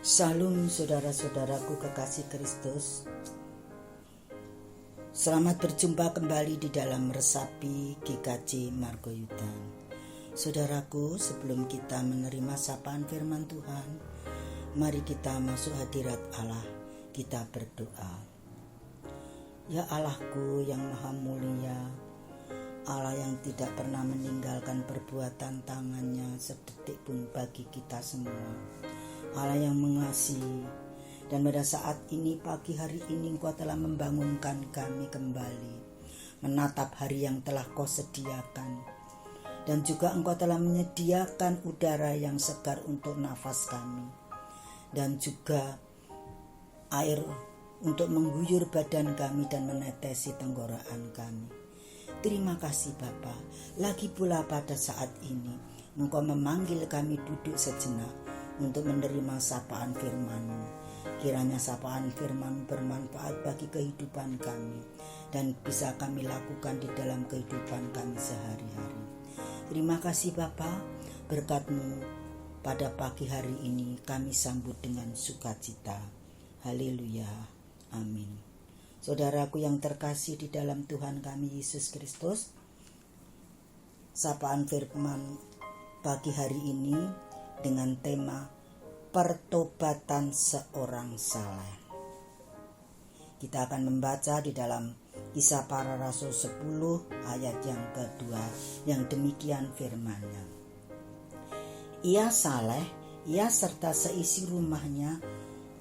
Salam saudara-saudaraku kekasih Kristus. Selamat berjumpa kembali di dalam Resapi GKJ Margoyudan. Saudaraku, sebelum kita menerima sapaan firman Tuhan, mari kita masuk hadirat Allah, kita berdoa. Ya Allahku yang maha mulia, Allah yang tidak pernah meninggalkan perbuatan tangannya sedetik pun bagi kita semua, Allah yang mengasihi, dan pada saat ini, pagi hari ini Engkau telah membangunkan kami kembali, menatap hari yang telah Kau sediakan, dan juga Engkau telah menyediakan udara yang segar untuk nafas kami, dan juga air untuk mengguyur badan kami dan menetesi tenggorokan kami. Terima kasih Bapa. Lagi pula pada saat ini Engkau memanggil kami duduk sejenak untuk menerima sapaan firman-Mu. Kiranya sapaan firman bermanfaat bagi kehidupan kami dan bisa kami lakukan di dalam kehidupan kami sehari-hari. Terima kasih Bapa, berkat-Mu pada pagi hari ini kami sambut dengan sukacita. Haleluya, amin. Saudaraku yang terkasih di dalam Tuhan kami Yesus Kristus, sapaan firman pagi hari ini dengan tema pertobatan seorang saleh. Kita akan membaca di dalam Kisah Para Rasul 10 ayat yang kedua, yang demikian firman-Nya. Ia saleh, ia serta seisi rumahnya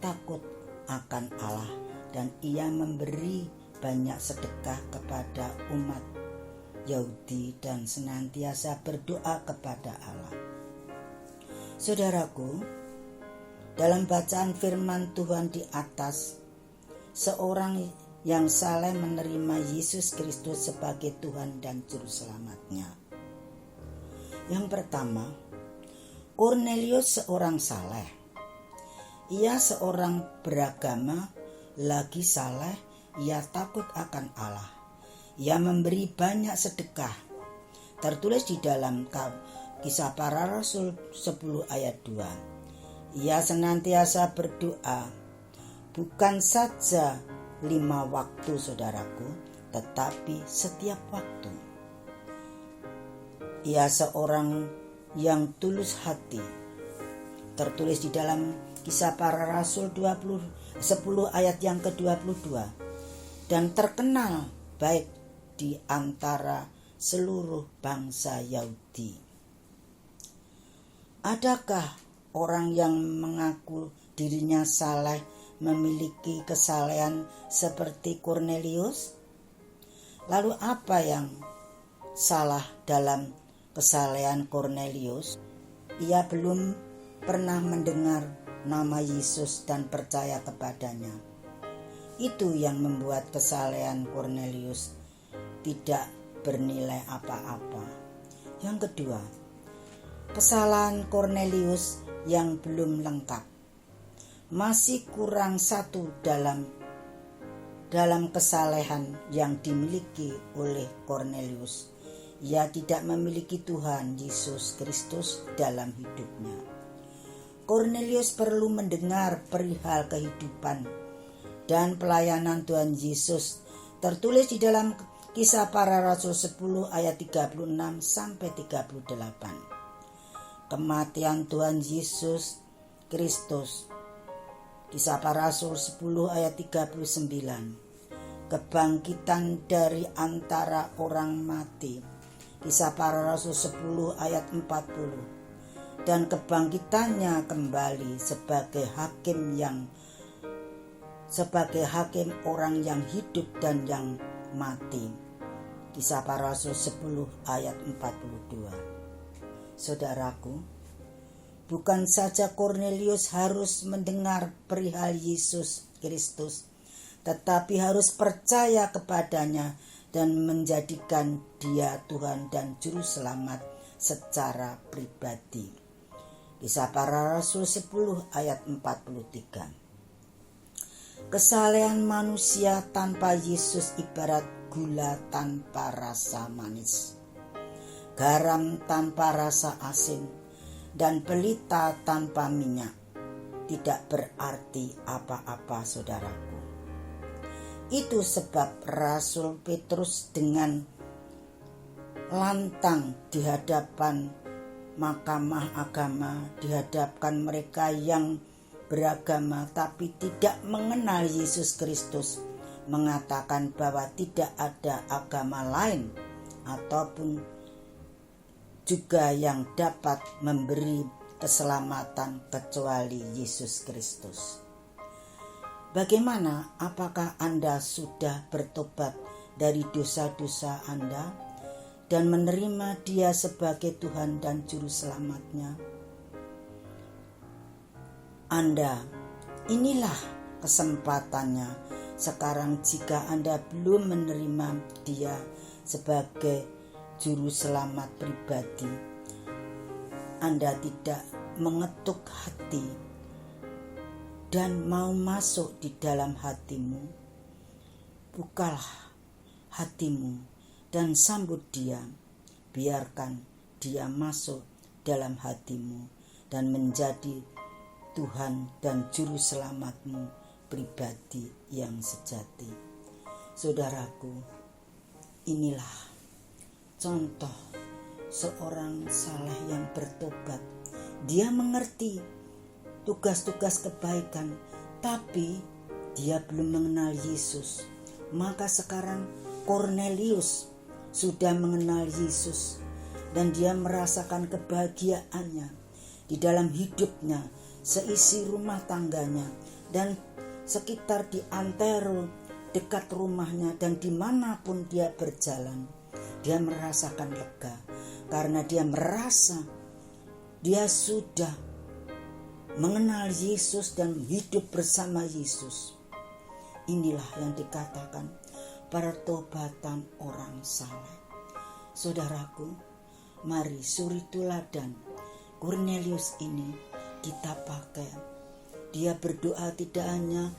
takut akan Allah, dan ia memberi banyak sedekah kepada umat Yahudi dan senantiasa berdoa kepada Allah. Saudaraku, dalam bacaan firman Tuhan di atas, seorang yang saleh menerima Yesus Kristus sebagai Tuhan dan Juru Selamatnya. Yang pertama, Kornelius seorang saleh. Ia seorang beragama, lagi saleh, ia takut akan Allah. Ia memberi banyak sedekah. Tertulis di dalam Kisah Para Rasul 10 ayat 2. Ia senantiasa berdoa, bukan saja 5 waktu saudaraku, tetapi setiap waktu. Ia seorang yang tulus hati. Tertulis di dalam Kisah Para Rasul 10 ayat yang ke-22. Dan terkenal baik di antara seluruh bangsa Yahudi. Adakah orang yang mengaku dirinya saleh memiliki kesalehan seperti Kornelius? Lalu apa yang salah dalam kesalehan Kornelius? Ia belum pernah mendengar nama Yesus dan percaya kepadanya. Itu yang membuat kesalehan Kornelius tidak bernilai apa-apa. Yang kedua, kesalahan Kornelius yang belum lengkap. Masih kurang satu dalam kesalehan yang dimiliki oleh Kornelius. Ia tidak memiliki Tuhan Yesus Kristus dalam hidupnya. Kornelius perlu mendengar perihal kehidupan dan pelayanan Tuhan Yesus. Tertulis di dalam Kisah Para Rasul 10 ayat 36 sampai 38. Kematian Tuhan Yesus Kristus. Kisah Para Rasul 10 ayat 39. Kebangkitan dari antara orang mati. Kisah Para Rasul 10 ayat 40. Dan kebangkitannya kembali sebagai hakim orang yang hidup dan yang mati. Kisah Para Rasul 10 ayat 42. Saudaraku, bukan saja Kornelius harus mendengar perihal Yesus Kristus, tetapi harus percaya kepadanya dan menjadikan Dia Tuhan dan Juru Selamat secara pribadi. Kisah Para Rasul 10 ayat 43. Kesalehan manusia tanpa Yesus ibarat gula tanpa rasa manis, garam tanpa rasa asin, dan pelita tanpa minyak. tidak berarti apa-apa, saudaraku. Itu sebab Rasul Petrus dengan lantang di hadapan mahkamah agama, di hadapan mereka yang beragama tapi tidak mengenal Yesus Kristus, mengatakan bahwa tidak ada agama lain ataupun juga yang dapat memberi keselamatan kecuali Yesus Kristus. Bagaimana? Apakah Anda sudah bertobat dari dosa-dosa Anda dan menerima Dia sebagai Tuhan dan Juru Selamatnya? Anda, inilah kesempatannya sekarang. Jika Anda belum menerima Dia sebagai Juru Selamat pribadi, Anda tidak mengetuk hati dan mau masuk di dalam hatimu, bukalah hatimu dan sambut Dia. Biarkan Dia masuk dalam hatimu dan menjadi Tuhan dan Juru Selamatmu pribadi yang sejati. Saudaraku, inilah contoh seorang saleh yang bertobat. Dia mengerti tugas-tugas kebaikan, tapi dia belum mengenal Yesus. Maka sekarang Kornelius sudah mengenal Yesus dan dia merasakan kebahagiaannya di dalam hidupnya, seisi rumah tangganya dan sekitar di antero dekat rumahnya, dan dimanapun dia berjalan dia merasakan lega karena dia merasa dia sudah mengenal Yesus dan hidup bersama Yesus. Inilah yang dikatakan pertobatan orang saleh. Saudaraku, mari suri teladan Kornelius ini kita pakai. Dia berdoa tidak hanya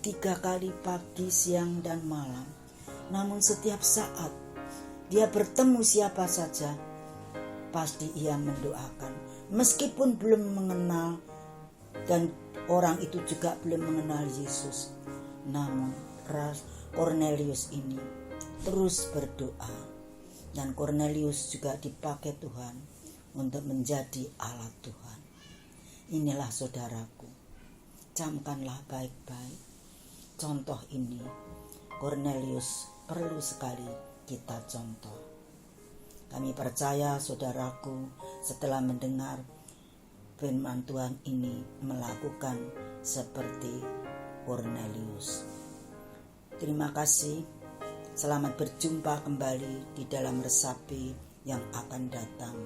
3 kali pagi, siang, dan malam, namun setiap saat dia bertemu siapa saja pasti ia mendoakan. Meskipun belum mengenal dan orang itu juga belum mengenal Yesus, namun Kornelius ini terus berdoa, dan Kornelius juga dipakai Tuhan untuk menjadi alat Tuhan. Inilah saudaraku, camkanlah baik-baik contoh ini. Kornelius perlu sekali kita contoh. Kami percaya saudaraku, setelah mendengar firman Tuhan ini melakukan seperti Kornelius. Terima kasih. Selamat berjumpa kembali di dalam resapi yang akan datang.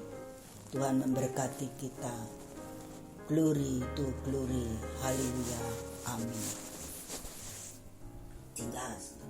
Tuhan memberkati kita. Glory to glory. Haleluya. Amin. Tinggal